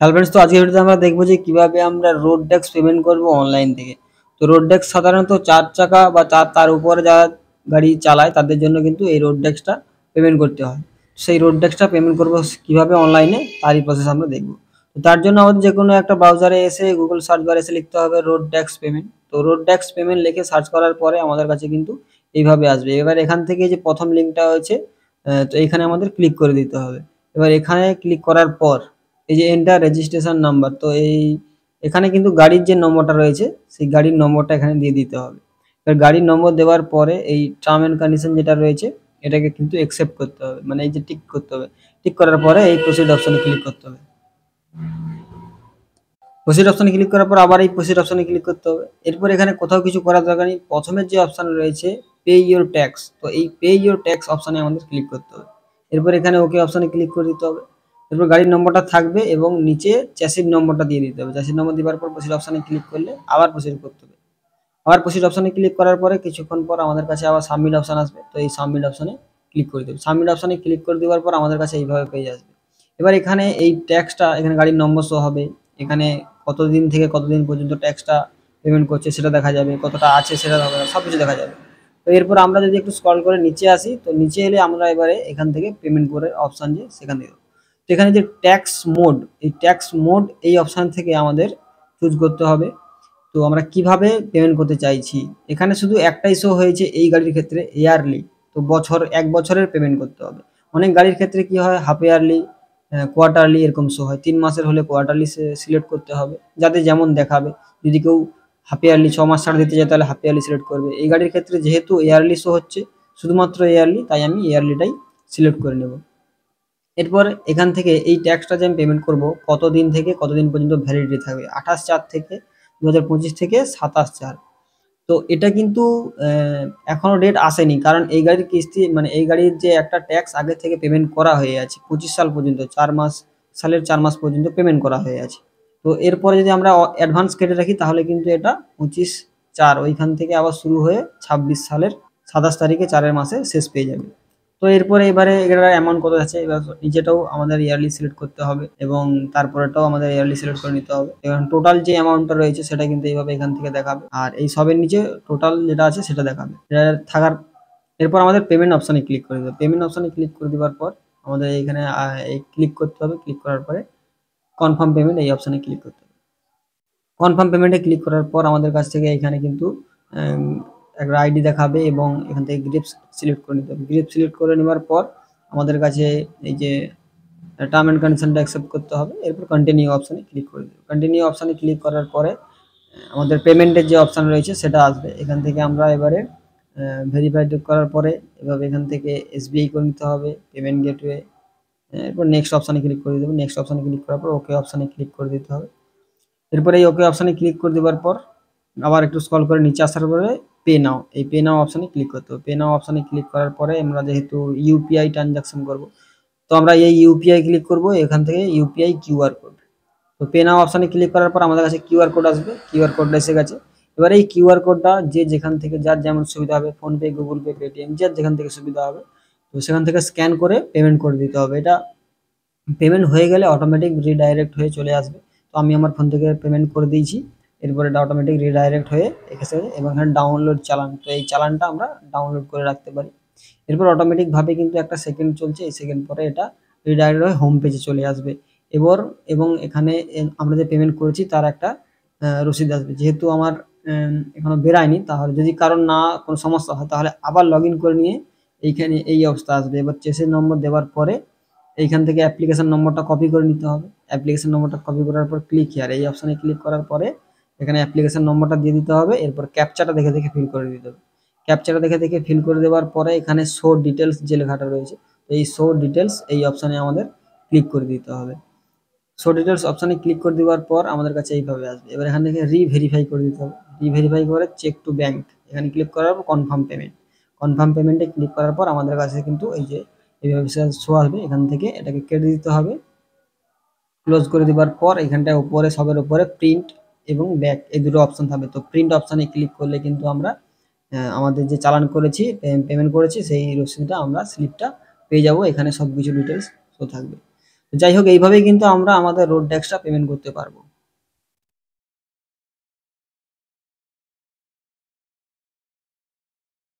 Hello friends, তো আজকের ভিডিওতে আমরা দেখবো যে কিভাবে আমরা রোড ট্যাক্স পেমেন্ট করব অনলাইন থেকে। তো রোড ট্যাক্স সাধারণত 4 চাকা বা তার উপরে যারা গাড়ি চালায় তাদের জন্য কিন্তু এই রোড ট্যাক্সটা পেমেন্ট করতে হয়। সেই রোড ট্যাক্সটা পেমেন্ট করব কিভাবে অনলাইনে, তারই প্রসেস আমরা দেখব। তো তার জন্য আমাদের যে কোনো একটা ব্রাউজারে এসে গুগল সার্চ বারে এসে লিখতে হবে রোড ট্যাক্স পেমেন্ট। তো রোড ট্যাক্স পেমেন্ট লিখে সার্চ করার পরে আমাদের কাছে কিন্তু এইভাবে আসবে। এবার এখান থেকে যে প্রথম লিঙ্কটা হয়েছে, তো এখানে আমাদের ক্লিক করে দিতে হবে। এবার এখানে ক্লিক করার পর এই যে এন্টার রেজিস্ট্রেশন নাম্বার, তো এখানে কিন্তু গাড়ির যে নম্বরটা রয়েছে সেই গাড়ির নম্বরটা এখানে দিয়ে দিতে হবে। এবার গাড়ির নম্বর দেওয়ার পরে এই টার্ম এন্ড কন্ডিশন যেটা রয়েছে এটাকে কিন্তু অ্যাকসেপ্ট করতে হবে, মানে এই যে টিক করতে হবে। টিক করার পরে এই প্রসিড অপশনে ক্লিক করতে হবে। প্রসিড অপশনে ক্লিক করার পর আবার এই প্রসিড অপশনে ক্লিক করতে হবে। এরপর এখানে কোথাও কিছু করার দরকার নেই, প্রথমের যে অপশন রয়েছে পে ইওর ট্যাক্স, তো এই পে ইওর ট্যাক্স অপশনে আমাদের ক্লিক করতে হবে। এরপর এখানে ওকে অপশনে ক্লিক করে দিতে হবে। এরপর গাড়ির নম্বরটা থাকবে এবং নিচে চ্যাসির নম্বরটা দিয়ে দিতে হবে। চ্যাসির নম্বর দেওয়ার পর প্রসিড অপশনে ক্লিক করলে আবার প্রসিড করতে হবে। আবার প্রসিড অপশনে ক্লিক করার পরে কিছুক্ষণ পর আমাদের কাছে আবার সাবমিট অপশন আসবে, তো এই সাবমিট অপশনে ক্লিক করে দেবে। সাবমিট অপশনে ক্লিক করে দেওয়ার পর আমাদের কাছে এইভাবে পেজ আসবে। এবার এখানে এই ট্যাক্সটা, এখানে গাড়ির নম্বর শো হবে, এখানে কতদিন থেকে কতদিন পর্যন্ত ট্যাক্সটা পেমেন্ট করছে সেটা দেখা যাবে, কতটা আছে সেটা সব কিছু দেখা যাবে। তো এরপর আমরা যদি একটু স্ক্রল করে নিচে আসি, তো নিচে এলে আমরা এবারে এখান থেকে পেমেন্ট করে অপশান যে সেখান থেকে, তো এখানে যে ট্যাক্স মোড, এই ট্যাক্স মোড এই অপশান থেকে আমাদের চুজ করতে হবে। তো আমরা কিভাবে পেমেন্ট করতে চাইছি, এখানে শুধু একটাই শো হয়েছে এই গাড়ির ক্ষেত্রে ইয়ারলি, তো এক বছরের পেমেন্ট করতে হবে। অনেক গাড়ির ক্ষেত্রে কি হয় হাফ ইয়ারলি, কোয়ার্টারলি এরকম শো হয়। 3 মাসের হলে কোয়ার্টারলি সিলেক্ট করতে হবে, যাতে যেমন দেখাবে। যদি কেউ হাফ ইয়ারলি 6 মাস ছাড় দিতে চায় তাহলে হাফ ইয়ারলি সিলেক্ট করবে। এই গাড়ির ক্ষেত্রে যেহেতু ইয়ারলি শো হচ্ছে, শুধুমাত্র ইয়ারলি, তাই আমি ইয়ারলিটাই সিলেক্ট করে নেব। এরপর এখান থেকে এই ট্যাক্সটা যে আমি পেমেন্ট করব কতদিন থেকে কতদিন পর্যন্ত ভ্যালিডিটি থাকবে, 28/4 থেকে 2025 থেকে 27/4। তো এটা কিন্তু এখনো ডেট আসেনি, কারণ এই গাড়ির কিস্তি, মানে এই গাড়ির যে একটা ট্যাক্স আগে থেকে পেমেন্ট করা হয়ে আছে 25 সাল পর্যন্ত, 4 মাস পর্যন্ত পেমেন্ট করা হয়ে আছে। তো এরপরে যদি আমরা অ্যাডভান্স কেটে রাখি তাহলে কিন্তু এটা 25/4 ওইখান থেকে আবার শুরু হয়ে 26 সালের 27 তারিখে 4 মাসে শেষ পেয়ে যাবে। তো এরপরে এবারে এটার অ্যামাউন্ট কত আছে, এবার নিচেটাও আমাদের ইয়ারলি সিলেক্ট করতে হবে এবং তারপরেটাও আমাদের ইয়ারলি সিলেক্ট করে নিতে হবে। এবং টোটাল যে অ্যামাউন্টটা রয়েছে সেটা কিন্তু এইভাবে এখান থেকে দেখাবে, আর এই সবের নিচে টোটাল যেটা আছে সেটা দেখাবে। এটা থাকার এরপর আমাদের পেমেন্ট অপশানে ক্লিক করে দেবে। পেমেন্ট অপশানে ক্লিক করে দেওয়ার পর আমাদের এইখানে এই ক্লিক করতে হবে। ক্লিক করার পরে কনফার্ম পেমেন্ট এই অপশানে ক্লিক করতে হবে। কনফার্ম পেমেন্টে ক্লিক করার পর আমাদের কাছ থেকে এখানে কিন্তু একটা আইডি দেখাবে এবং এখান থেকে গ্রিপস সিলেক্ট করে নিতে হবে। গ্রিপ সিলেক্ট করে নেওয়ার পর আমাদের কাছে এই যে টার্ম অ্যান্ড কন্ডিশনটা অ্যাকসেপ্ট করতে হবে। এরপর কন্টিনিউ অপশানে ক্লিক করে দেবো। কন্টিনিউ অপশানে ক্লিক করার পরে আমাদের পেমেন্টের যে অপশান রয়েছে সেটা আসবে। এখান থেকে আমরা এবারে ভেরিফাইড করার পরে এভাবে এখান থেকে এসবিআই করে নিতে হবে, পেমেন্ট গেটওয়ে। এরপর নেক্সট অপশানে ক্লিক করে দেবো। নেক্সট অপশানে ক্লিক করার পর ওকে অপশানে ক্লিক করে দিতে হবে। এরপরে এই ওকে অপশানে ক্লিক করে দেওয়ার পর আবার একটু স্ক্রল করে নিচে আসার পরে পে নাও, এই পে নাও অপশানে ক্লিক করতে হবে। পে নাও অপশানে ক্লিক করার পরে আমরা যেহেতু ইউপিআই ট্রানজাকশন করব, তো আমরা এই ইউপিআই ক্লিক করব। এখান থেকে ইউপিআই কিউআর কোড, তো পে নাও অপশানে ক্লিক করার পর আমাদের কাছে কিউআর কোড আসবে। কিউআর কোডটা এসে গেছে। এবার এই কিউআর কোডটা যে যেখান থেকে যার যেমন সুবিধা হবে, ফোনপে, গুগল পে, পেটিএম, যার যেখান থেকে সুবিধা হবে, তো সেখান থেকে স্ক্যান করে পেমেন্ট করে দিতে হবে। এটা পেমেন্ট হয়ে গেলে অটোমেটিক রিডাইরেক্ট হয়ে চলে আসবে। তো আমি আমার ফোন থেকে পেমেন্ট করে দিয়েছি। এরপর এটা অটোমেটিক রিডাইরেক্ট হয়ে এসেছে এবং এখানে ডাউনলোড চালান, তো এই চালানটা আমরা ডাউনলোড করে রাখতে পারি। এরপর অটোমেটিকভাবে কিন্তু একটা সেকেন্ড চলছে, এই সেকেন্ড পরে এটা রিডাইরেক্ট হয়ে হোম পেজে চলে আসবে। এবং এখানে আমরা যে পেমেন্ট করেছি তার একটা রসিদ আসবে। যেহেতু আমার এখনো বেরায়নি, তাহলে যদি কারোর কোনো সমস্যা হয় তাহলে আবার লগ ইন করে নিয়ে এইখানে এই অবস্থা আসবে। এবার চেসের নম্বর দেওয়ার পরে এইখান থেকে অ্যাপ্লিকেশন নম্বরটা কপি করে নিতে হবে। অ্যাপ্লিকেশন নম্বরটা কপি করার পর ক্লিক হিয়ার এই অপশানে ক্লিক করার পরে এখানে অ্যাপ্লিকেশন নম্বরটা দিয়ে দিতে হবে। এরপর ক্যাপচাটা দেখে দেখে ফিল করে দিতে হবে। ক্যাপচাটা দেখে দেখে ফিল করে দেওয়ার পরে এখানে শো ডিটেলস যে লেখাটা রয়েছে, এই শো ডিটেলস এই অপশানে আমাদের ক্লিক করে দিতে হবে। শো ডিটেলস অপশানে ক্লিক করে দেওয়ার পর আমাদের কাছে এইভাবে আসবে। এবার এখান থেকে রিভেরিফাই করে দিতে হবে। রিভেরিফাই করে চেক টু ব্যাঙ্ক এখানে ক্লিক করার পর কনফার্ম পেমেন্ট, কনফার্ম পেমেন্টে ক্লিক করার পর আমাদের কাছে কিন্তু এই যে এইভাবে শো আসবে। এখান থেকে এটাকে কেটে দিতে হবে। ক্লোজ করে দেওয়ার পর এখানটায় উপরে সবের উপরে প্রিন্ট এবং ব্যাক এই দুটো অপশান থাকবে। তো প্রিন্ট অপশানে ক্লিক করলে কিন্তু আমরা আমাদের যে চালান করেছি, পেমেন্ট করেছি, সেই রসিদটা আমরা স্লিপটা পেয়ে যাব। এখানে সব কিছু ডিটেলস শো থাকবে। যাই হোক, এইভাবেই কিন্তু আমরা আমাদের রোড ট্যাক্সটা পেমেন্ট করতে পারবো।